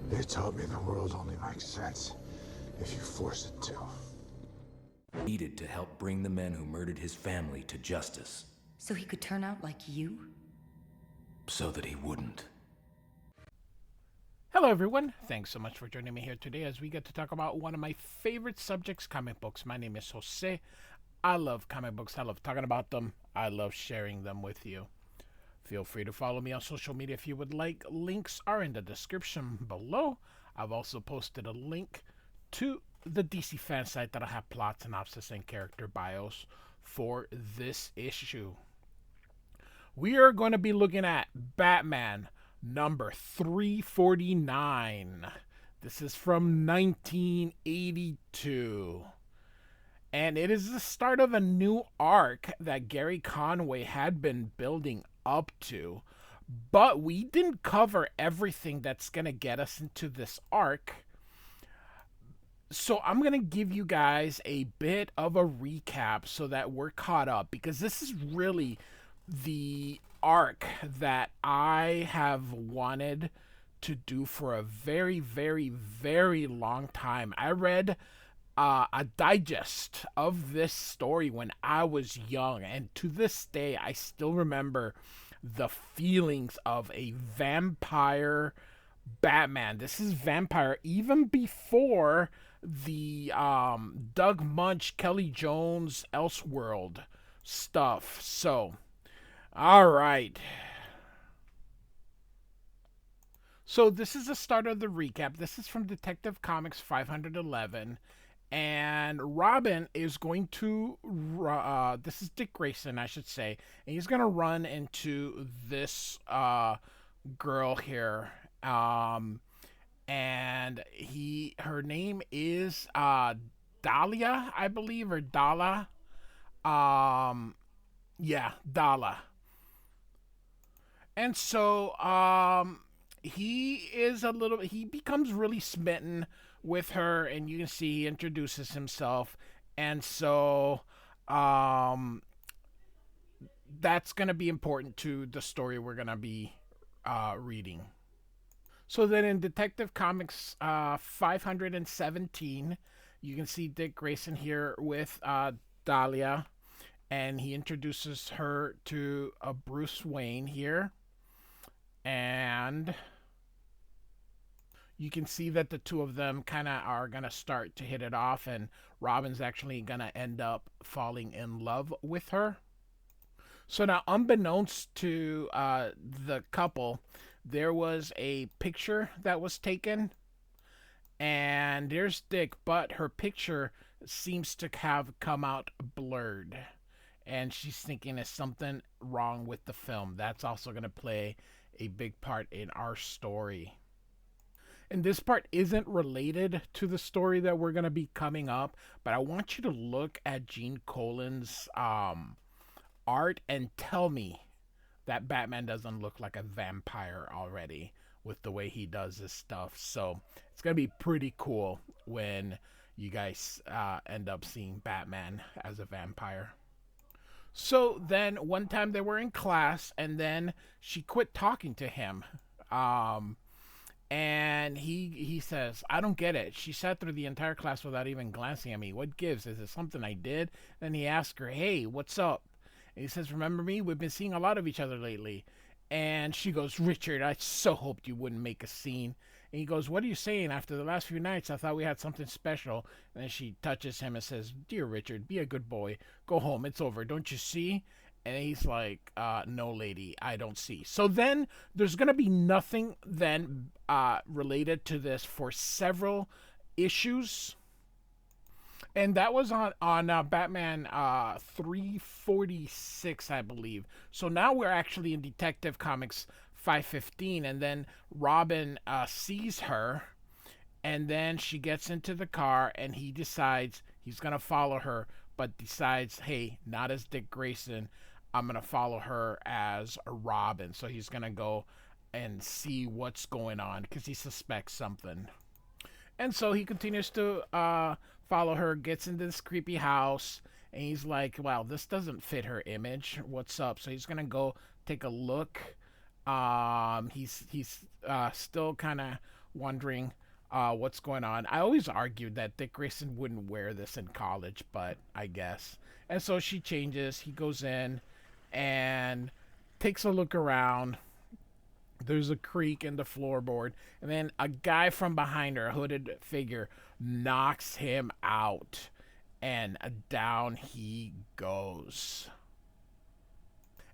They taught me the world only makes sense if you force it to. Needed to help bring the men who murdered his family to justice. So he could turn out like you? So that he wouldn't. Hello everyone, thanks so much for joining me here today as we get to talk about one of my favorite subjects, comic books. My name is Jose. I love comic books, I love talking about them, I love sharing them with you. Feel free to follow me on social media if you would like. Links are in the description below. I've also posted a link to the DC fan site that'll have plot synopsis and character bios for this issue. We are going to be looking at Batman number 349. This is from 1982. And it is the start of a new arc that Gerry Conway had been building up to. But we didn't cover everything that's going to get us into this arc. So I'm going to give you guys a bit of a recap so that we're caught up. Because this is really the arc that I have wanted to do for a very, very, very long time. I read a digest of this story when I was young, and to this day I still remember the feelings of a vampire Batman. This is vampire even before the Doug Munch, Kelly Jones, Elseworld stuff. So all right. So this is the start of the recap. This is from Detective Comics 511. And Robin is going to, this is Dick Grayson, I should say. And he's going to run into this girl here. And her name is Dahlia, I believe, or Dala. Yeah, Dala. And so he becomes really smitten with her, and you can see he introduces himself. And so that's going to be important to the story we're going to be reading. So then in Detective Comics 517, you can see Dick Grayson here with Dahlia, and he introduces her to Bruce Wayne here. And you can see that the two of them kind of are going to start to hit it off, and Robin's actually going to end up falling in love with her. So now, unbeknownst to the couple, there was a picture that was taken, and there's Dick, but her picture seems to have come out blurred, and she's thinking there's something wrong with the film. That's also going to play a big part in our story. And this part isn't related to the story that we're going to be coming up, but I want you to look at Gene Colan's art and tell me that Batman doesn't look like a vampire already with the way he does his stuff. So it's going to be pretty cool when you guys end up seeing Batman as a vampire. So then one time they were in class, and then she quit talking to him. And he says, I don't get it. She sat through the entire class without even glancing at me. What gives? Is it something I did? Then he asks her, hey, what's up? And he says, remember me? We've been seeing a lot of each other lately. And she goes, Richard, I so hoped you wouldn't make a scene. And he goes, what are you saying? After the last few nights, I thought we had something special. And then she touches him and says, dear Richard, be a good boy. Go home. It's over. Don't you see? And he's like, no, lady, I don't see. So then there's going to be nothing then related to this for several issues. And that was on Batman 346, I believe. So now we're actually in Detective Comics 515. And then Robin sees her. And then she gets into the car, and he decides he's going to follow her. But decides, hey, not as Dick Grayson. I'm going to follow her as a Robin. So he's going to go and see what's going on because he suspects something. And so he continues to follow her, gets into this creepy house, and he's like, wow, this doesn't fit her image. What's up? So he's going to go take a look. He's still kind of wondering what's going on. I always argued that Dick Grayson wouldn't wear this in college, but I guess. And so she changes. He goes in and takes a look around. There's a creak in the floorboard, and then a guy from behind her, a hooded figure, knocks him out, and down he goes.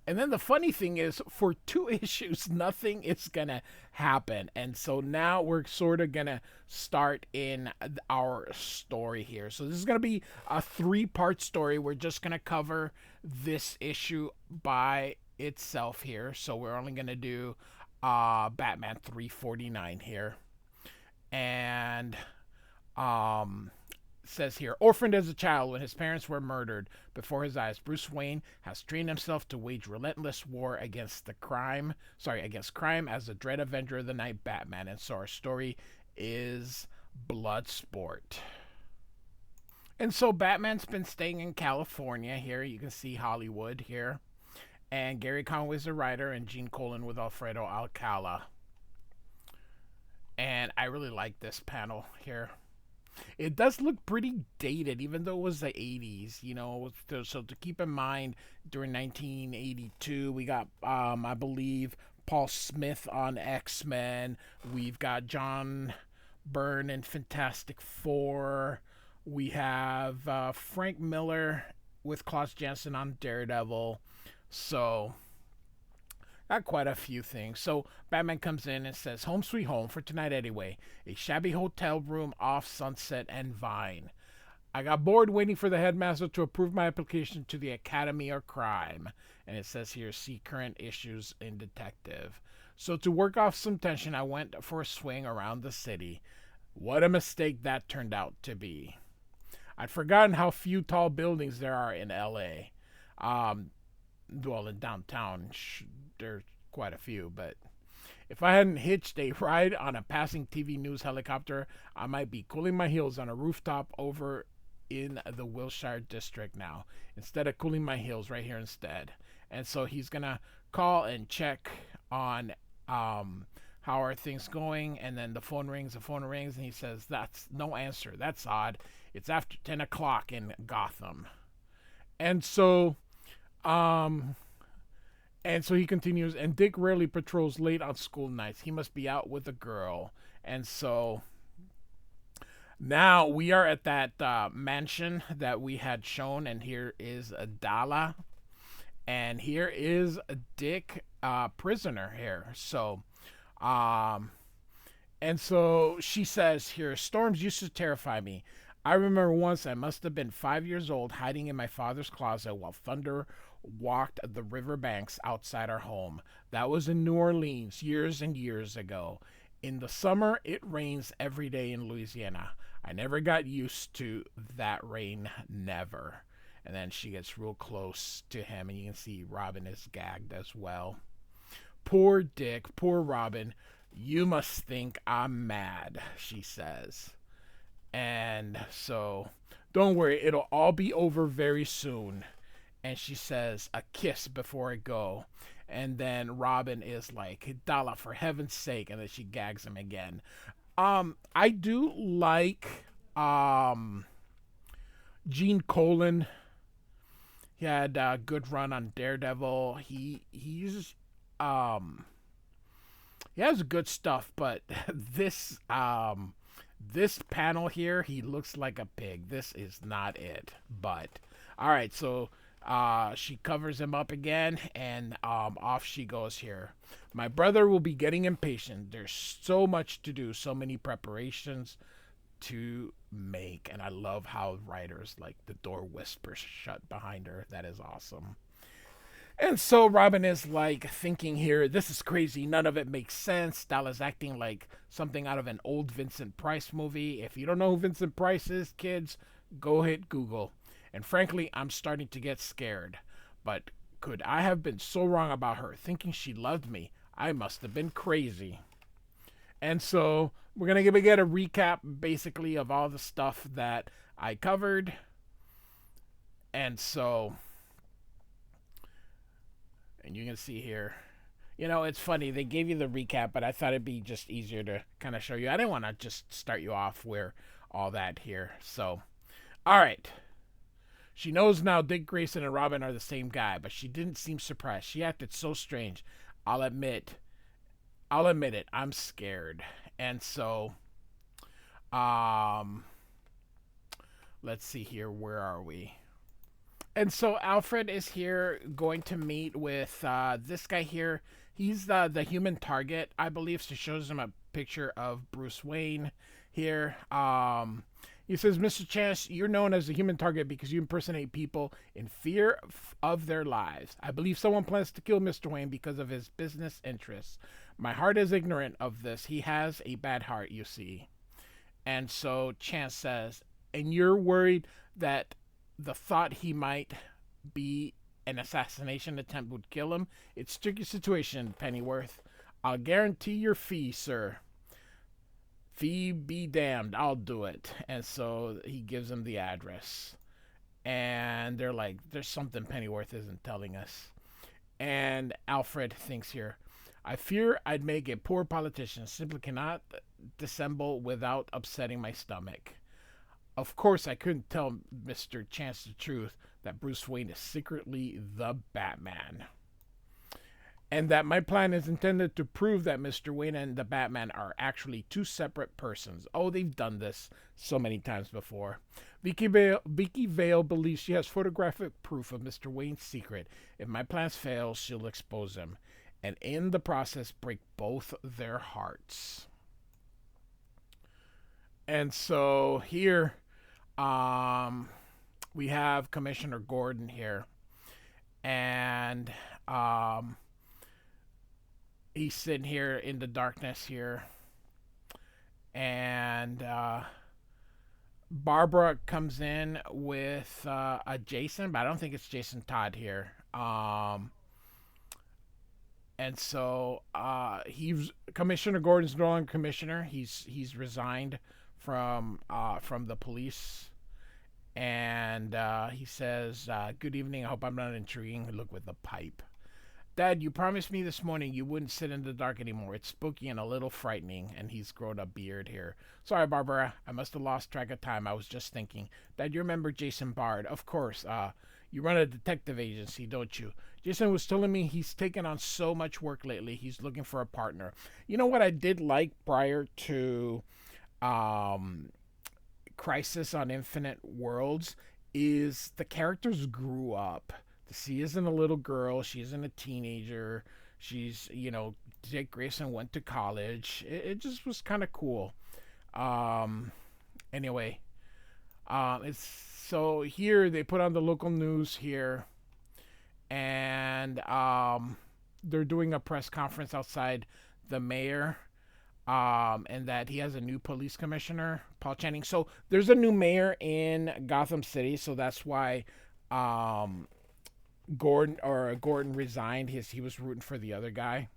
And then the funny thing is, for 2 issues, nothing is going to happen. And so now we're sort of going to start in our story here. So this is going to be a 3-part story. We're just going to cover this issue by itself here. So we're only going to do Batman 349 here. And says here, orphaned as a child when his parents were murdered before his eyes, Bruce Wayne has trained himself to wage relentless war against crime as the dread avenger of the night Batman. And so our story is Bloodsport. And so Batman's been staying in California here. You can see Hollywood here. And Gerry Conway is the writer, and Gene Colan with Alfredo Alcala. And I really like this panel here. It does look pretty dated, even though it was the 80s, you know. So to keep in mind, during 1982, we got, I believe, Paul Smith on X-Men. We've got John Byrne in Fantastic Four. We have Frank Miller with Klaus Janson on Daredevil. So, got quite a few things. So, Batman comes in and says, home sweet home for tonight anyway. A shabby hotel room off Sunset and Vine. I got bored waiting for the headmaster to approve my application to the Academy of Crime. And it says here, see current issues in Detective. So, to work off some tension, I went for a swing around the city. What a mistake that turned out to be. I'd forgotten how few tall buildings there are in L.A. Well, in downtown, there's quite a few, but if I hadn't hitched a ride on a passing TV news helicopter, I might be cooling my heels on a rooftop over in the Wilshire district now, instead of cooling my heels right here instead. And so he's going to call and check on how are things going, and then the phone rings, and he says, that's no answer. That's odd. It's after 10 o'clock in Gotham. And so he continues, and Dick rarely patrols late on school nights. He must be out with a girl. And so now we are at that mansion that we had shown, and here is Dala. And here is Dick, prisoner here. So, and so she says here, storms used to terrify me. I remember once I must have been 5 years old, hiding in my father's closet while thunder walked the riverbanks outside our home. That was in New Orleans years and years ago. In the summer, it rains every day in Louisiana. I never got used to that rain, never. And then she gets real close to him, and you can see Robin is gagged as well. Poor Dick, poor Robin. You must think I'm mad, she says. And so, don't worry, it'll all be over very soon. And she says, a kiss before I go. And then Robin is like, Dala, for heaven's sake. And then she gags him again. I do like Gene Colan. He had a good run on Daredevil. He has good stuff, but this panel here, he looks like a pig. This is not it. But all right, so she covers him up again, and off she goes here. My brother will be getting impatient. There's so much to do, so many preparations to make, and I love how writers like the door whispers shut behind her. That is awesome. And so Robin is like thinking here, this is crazy. None of it makes sense. Dala's acting like something out of an old Vincent Price movie. If you don't know who Vincent Price is, kids, go hit Google. And frankly, I'm starting to get scared. But could I have been so wrong about her, thinking she loved me? I must have been crazy. And so we're going to get a recap, basically, of all the stuff that I covered. And so, and you can see here, You know, it's funny. They gave you the recap, but I thought it'd be just easier to kind of show you. I didn't want to just start you off where all that here. So, all right. She knows now Dick Grayson and Robin are the same guy, but she didn't seem surprised. She acted so strange. I'll admit, I'll admit it. I'm scared. And so, um, let's see here. Where are we? And so Alfred is here going to meet with this guy here. He's the human target, I believe. So shows him a picture of Bruce Wayne here. He says, Mr. Chance, you're known as the human target because you impersonate people in fear of their lives. I believe someone plans to kill Mr. Wayne because of his business interests. My heart is ignorant of this. He has a bad heart, you see. And so Chance says, and you're worried that the thought he might be an assassination attempt would kill him? It's a tricky situation, Pennyworth. I'll guarantee your fee, sir. Fee be damned, I'll do it. And so he gives him the address. And they're like, there's something Pennyworth isn't telling us. And Alfred thinks here, I fear I'd make a poor politician. Simply cannot dissemble without upsetting my stomach. Of course, I couldn't tell Mr. Chance the truth that Bruce Wayne is secretly the Batman. And that my plan is intended to prove that Mr. Wayne and the Batman are actually two separate persons. Oh, they've done this so many times before. Vicky Vale believes she has photographic proof of Mr. Wayne's secret. If my plans fail, she'll expose him. And in the process, break both their hearts. And so here, we have Commissioner Gordon here. And, he's sitting here in the darkness here. And Barbara comes in with a Jason, but I don't think it's Jason Todd here. And so he's Commissioner Gordon's no longer commissioner. He's resigned from the police. And he says, good evening. I hope I'm not intruding. Look with the pipe. Dad, you promised me this morning you wouldn't sit in the dark anymore. It's spooky and a little frightening, and he's grown a beard here. Sorry, Barbara. I must have lost track of time. I was just thinking. Dad, you remember Jason Bard? Of course. You run a detective agency, don't you? Jason was telling me he's taken on so much work lately. He's looking for a partner. You know what I did like prior to Crisis on Infinite Worlds is the characters grew up. She isn't a little girl. She isn't a teenager. She's, Dick Grayson went to college. It just was kind of cool. Anyway, it's so here they put on the local news here, and they're doing a press conference outside the mayor, and that he has a new police commissioner, Paul Channing. So there's a new mayor in Gotham City, so that's why Gordon resigned. He was rooting for the other guy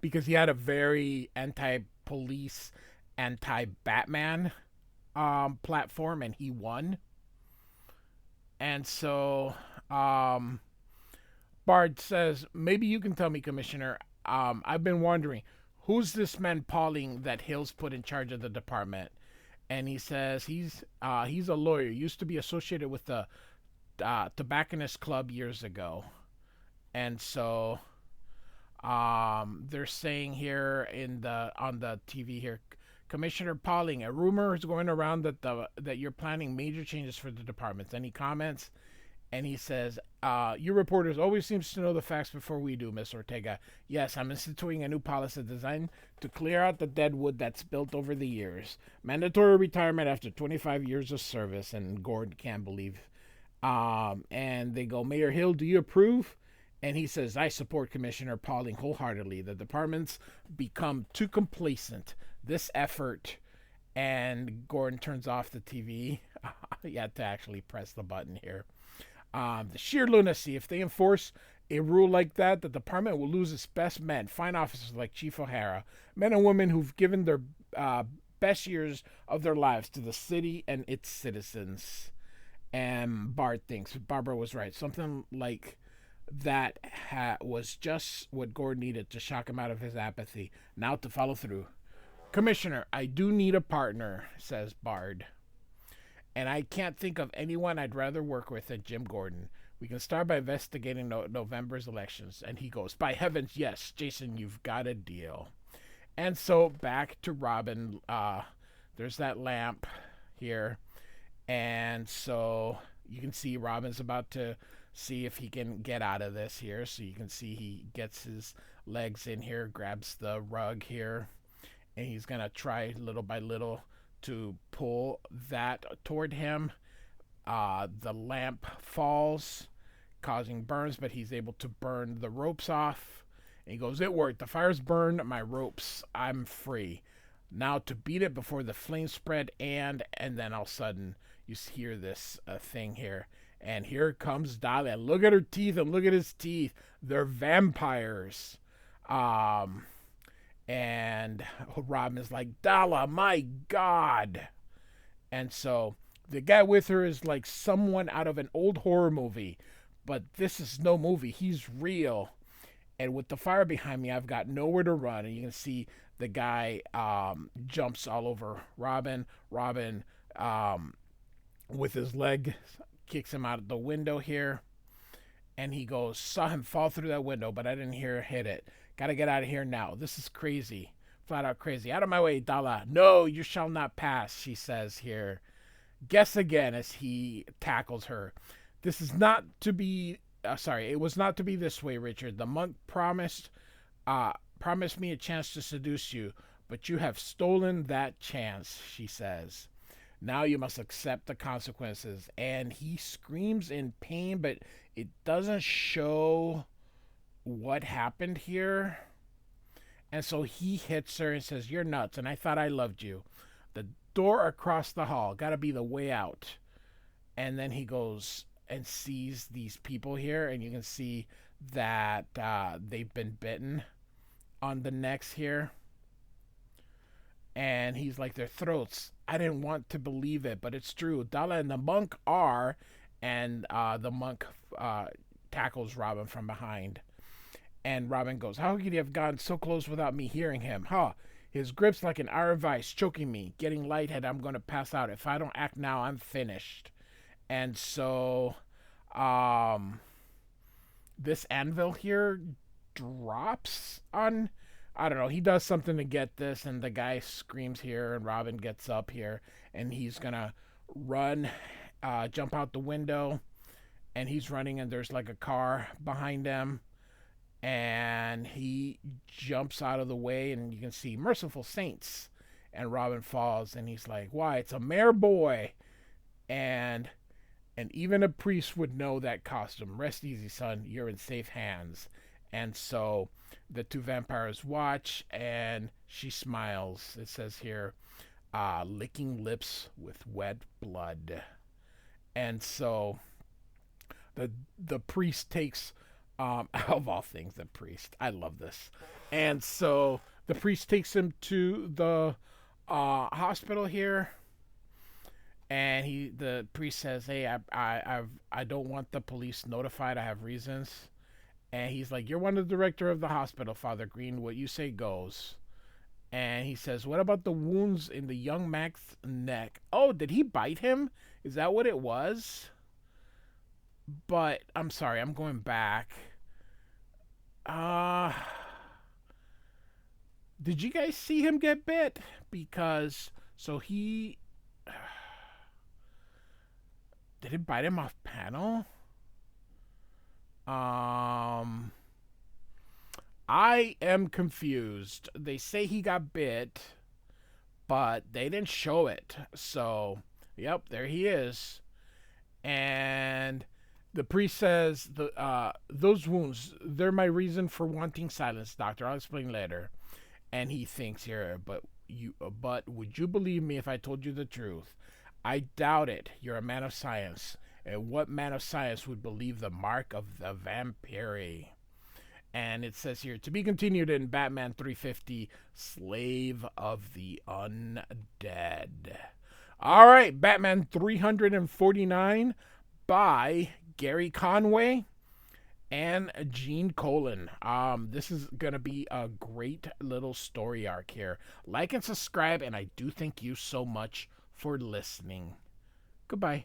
because he had a very anti-police, anti-Batman platform, and he won. And so Bard says, maybe you can tell me, Commissioner. I've been wondering, who's this man Pauling that Hill's put in charge of the department? And he says he's a lawyer, used to be associated with the Tobacconist Club years ago. And so they're saying here on the TV here, Commissioner Pauling, a rumor is going around that you're planning major changes for the departments. Any comments? And he says, you reporters always seems to know the facts before we do, Miss Ortega. Yes, I'm instituting a new policy designed to clear out the dead wood that's built over the years. Mandatory retirement after 25 years of service. And Gordon can't believe. And they go, Mayor Hill, do you approve? And he says, I support Commissioner Pauling wholeheartedly. The department's become too complacent. This effort. And Gordon turns off the TV. You had to actually press the button here. The sheer lunacy. If they enforce a rule like that, the department will lose its best men, fine officers like Chief O'Hara, men and women who've given their best years of their lives to the city and its citizens. And Bard thinks Barbara was right. Something like that was just what Gordon needed to shock him out of his apathy. Now to follow through. Commissioner, I do need a partner, says Bard. And I can't think of anyone I'd rather work with than Jim Gordon. We can start by investigating November's elections. And he goes, by heavens, yes, Jason, you've got a deal. And so back to Robin. There's that lamp here. And so you can see Robin's about to see if he can get out of this here. So you can see he gets his legs in here, grabs the rug here, and he's going to try little by little to pull that toward him. The lamp falls, causing burns, but he's able to burn the ropes off. And he goes, it worked. The fire's burned my ropes. I'm free. Now to beat it before the flames spread, and then all of a sudden you hear this thing here. And here comes Dahlia. Look at her teeth and look at his teeth. They're vampires. And Robin is like, Dahlia, my God. And so the guy with her is like someone out of an old horror movie. But this is no movie. He's real. And with the fire behind me, I've got nowhere to run. And you can see the guy jumps all over Robin. Robin, with his leg, kicks him out the window here. And he goes, saw him fall through that window, but I didn't hear her hit it. Gotta get out of here now. This is crazy. Flat out crazy. Out of my way, Dahlia. No, you shall not pass, she says here. Guess again as he tackles her. This is not to be... it was not to be this way, Richard. The monk promised me a chance to seduce you, but you have stolen that chance, she says. Now you must accept the consequences. And he screams in pain, but it doesn't show what happened here. And so he hits her and says, you're nuts, and I thought I loved you. The door across the hall, gotta be the way out. And then he goes and sees these people here, and you can see that they've been bitten on the necks here. And he's like, their throats. I didn't want to believe it, but it's true. Dahlia and the monk are, and the monk tackles Robin from behind. And Robin goes, how could he have gotten so close without me hearing him? Huh? His grip's like an iron vice, choking me, getting lightheaded. I'm going to pass out. If I don't act now, I'm finished. And so this anvil here drops on, I don't know, he does something to get this, and the guy screams here, and Robin gets up here, and he's going to run, jump out the window, and he's running, and there's like a car behind him, and he jumps out of the way, and you can see merciful saints, and Robin falls, and he's like, why, it's a mere boy. And even a priest would know that costume. Rest easy, son. You're in safe hands. And so the two vampires watch, and she smiles. It says here, licking lips with wet blood. And so the priest takes, of all things, the priest. I love this. And so the priest takes him to the hospital here. And the priest says, hey, I don't want the police notified. I have reasons. And he's like, you're one of the director of the hospital, Father Green. What you say goes. And he says, what about the wounds in the young Mac's neck? Oh, did he bite him? Is that what it was? But I'm sorry, I'm going back. Did you guys see him get bit? Because, so he... Did it bite him off panel? I am confused. They say he got bit, but they didn't show it. So, yep, there he is. And the priest says, those wounds, they're my reason for wanting silence, doctor. I'll explain later. And he thinks here, but would you believe me if I told you the truth? I doubt it. You're a man of science. And what man of science would believe the mark of the vampire? And it says here, to be continued in Batman 350, Slave of the Undead. All right, Batman 349 by Gerry Conway. and Gene Colan. This is gonna be a great little story arc here. Like and subscribe, and I do thank you so much for listening. Goodbye.